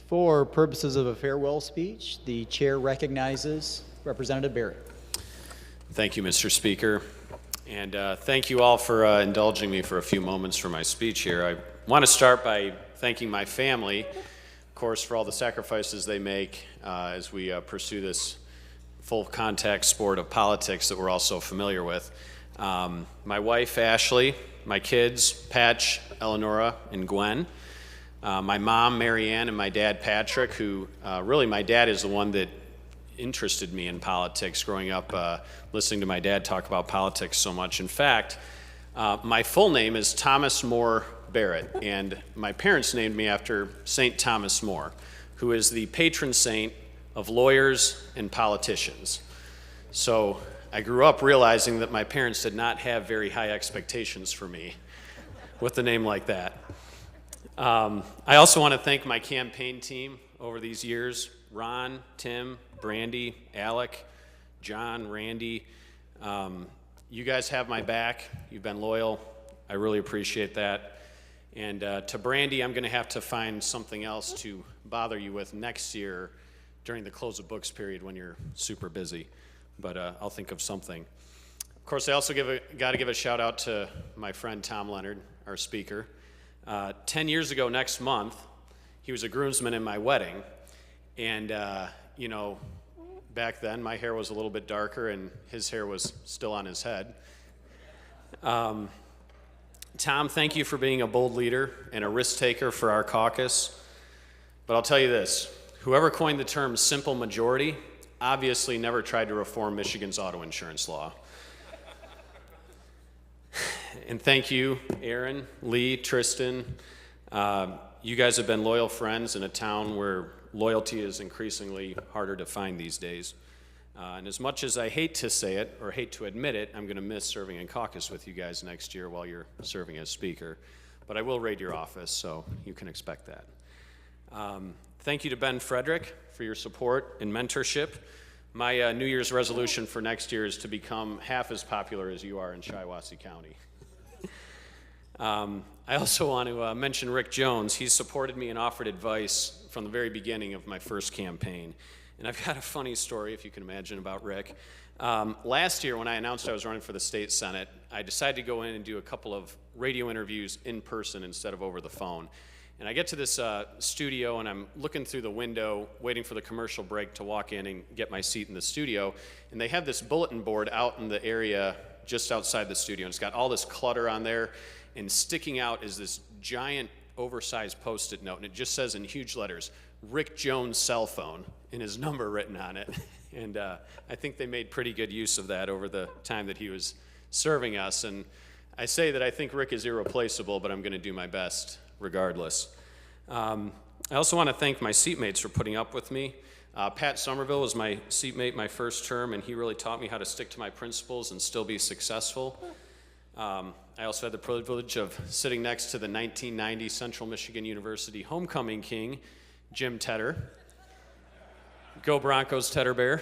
For purposes of a farewell speech, the chair recognizes Representative Barrett. Thank you, Mr. Speaker. And thank you all for indulging me for a few moments for my speech here. I want to start by thanking my family, of course, for all the sacrifices they make as we pursue this full contact sport of politics that we're all so familiar with. My wife, Ashley, my kids, Patch, Eleonora, and Gwen, my mom, Marianne, and my dad, Patrick, who really my dad is the one that interested me in politics growing up, listening to my dad talk about politics so much. In fact, my full name is Thomas More Barrett, and my parents named me after St. Thomas More, who is the patron saint of lawyers and politicians. So I grew up realizing that my parents did not have very high expectations for me with a name like that. I also want to thank my campaign team over these years, Ron, Tim, Brandy, Alec, John, Randy. You guys have my back. You've been loyal. I really appreciate that. And to Brandy, I'm going to have to find something else to bother you with next year during the close of books period when you're super busy. But I'll think of something. Of course, I also got to give a shout out to my friend Tom Leonard, our speaker. 10 years ago next month, he was a groomsman in my wedding. And, you know, back then my hair was a little bit darker and his hair was still on his head. Tom, thank you for being a bold leader and a risk taker for our caucus. But I'll tell you this, whoever coined the term simple majority obviously never tried to reform Michigan's auto insurance law. And thank you, Aaron, Lee, Tristan. You guys have been loyal friends in a town where loyalty is increasingly harder to find these days. And as much as I hate to say it or hate to admit it, I'm going to miss serving in caucus with you guys next year while you're serving as speaker. But I will raid your office, so you can expect that. Thank you to Ben Frederick for your support and mentorship. My New Year's resolution for next year is to become half as popular as you are in Shiawassee County. I also want to mention Rick Jones. He's supported me and offered advice from the very beginning of my first campaign. And I've got a funny story, if you can imagine, about Rick. Last year, when I announced I was running for the state senate, I decided to go in and do a couple of radio interviews in person instead of over the phone. And I get to this studio, and I'm looking through the window, waiting for the commercial break to walk in and get my seat in the studio. And they have this bulletin board out in the area just outside the studio. And it's got all this clutter on there. And sticking out is this giant, oversized Post-it note. And it just says in huge letters, Rick Jones' cell phone, and his number written on it. And I think they made pretty good use of that over the time that he was serving us. And I say that I think Rick is irreplaceable, but I'm going to do my best regardless. I also want to thank my seatmates for putting up with me. Pat Somerville was my seatmate my first term, and he really taught me how to stick to my principles and still be successful. I also had the privilege of sitting next to the 1990 Central Michigan University homecoming king, Jim Tedder. Go Broncos, Tedder Bear.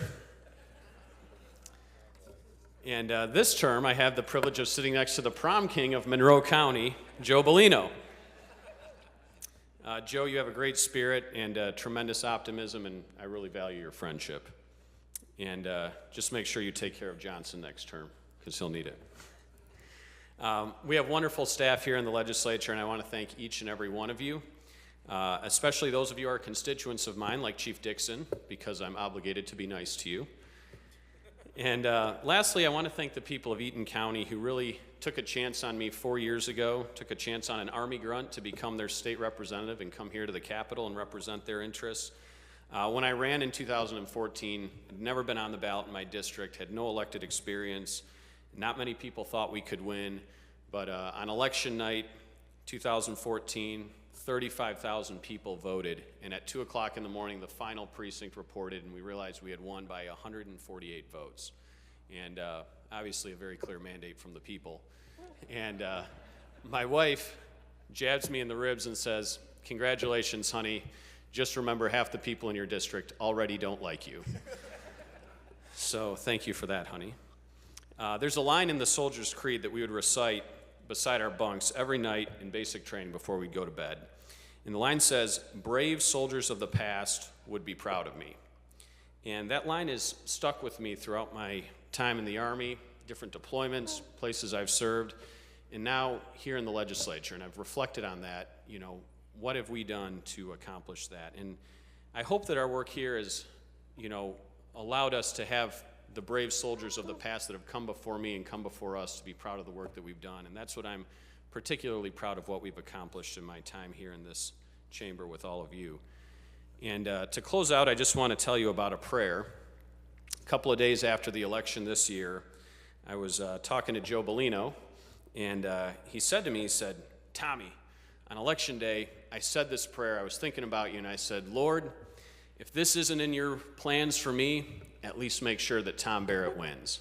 And this term, I have the privilege of sitting next to the prom king of Monroe County, Joe Bellino. Joe, you have a great spirit and tremendous optimism, and I really value your friendship. And just make sure you take care of Johnson next term, because he'll need it. We have wonderful staff here in the legislature, and I want to thank each and every one of you, especially those of you who are constituents of mine, like Chief Dixon, because I'm obligated to be nice to you. And lastly, I want to thank the people of Eaton County who really took a chance on me 4 years ago, took a chance on an Army grunt to become their state representative and come here to the Capitol and represent their interests. When I ran in 2014, I'd never been on the ballot in my district, had no elected experience. Not many people thought we could win, but on election night, 2014, 35,000 people voted, and at 2 o'clock in the morning, the final precinct reported, and we realized we had won by 148 votes. And obviously a very clear mandate from the people. And my wife jabs me in the ribs and says, "Congratulations, honey. Just remember, half the people in your district already don't like you." So thank you for that, honey. There's a line in the Soldier's Creed that we would recite beside our bunks every night in basic training before we'd go to bed. And the line says, "Brave soldiers of the past would be proud of me." And that line has stuck with me throughout my time in the Army, different deployments, places I've served, and now here in the legislature. And I've reflected on that, what have we done to accomplish that? And I hope that our work here has, allowed us to have the brave soldiers of the past that have come before me and come before us to be proud of the work that we've done. And that's what I'm particularly proud of, what we've accomplished in my time here in this chamber with all of you. And to close out, I just want to tell you about a prayer. A couple of days after the election this year, I was talking to Joe Bellino, and he said to me, "Tommy, on election day, I said this prayer. I was thinking about you, and I said, Lord, if this isn't in your plans for me, at least make sure that Tom Barrett wins."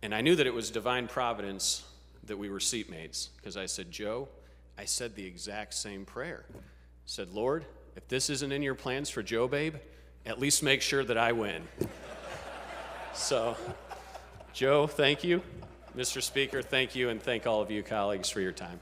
And I knew that it was divine providence that we were seatmates, because I said, "Joe, I said the exact same prayer." I said, "Lord, if this isn't in your plans for Joe, babe, at least make sure that I win." So, Joe, thank you. Mr. Speaker, thank you, and thank all of you colleagues for your time.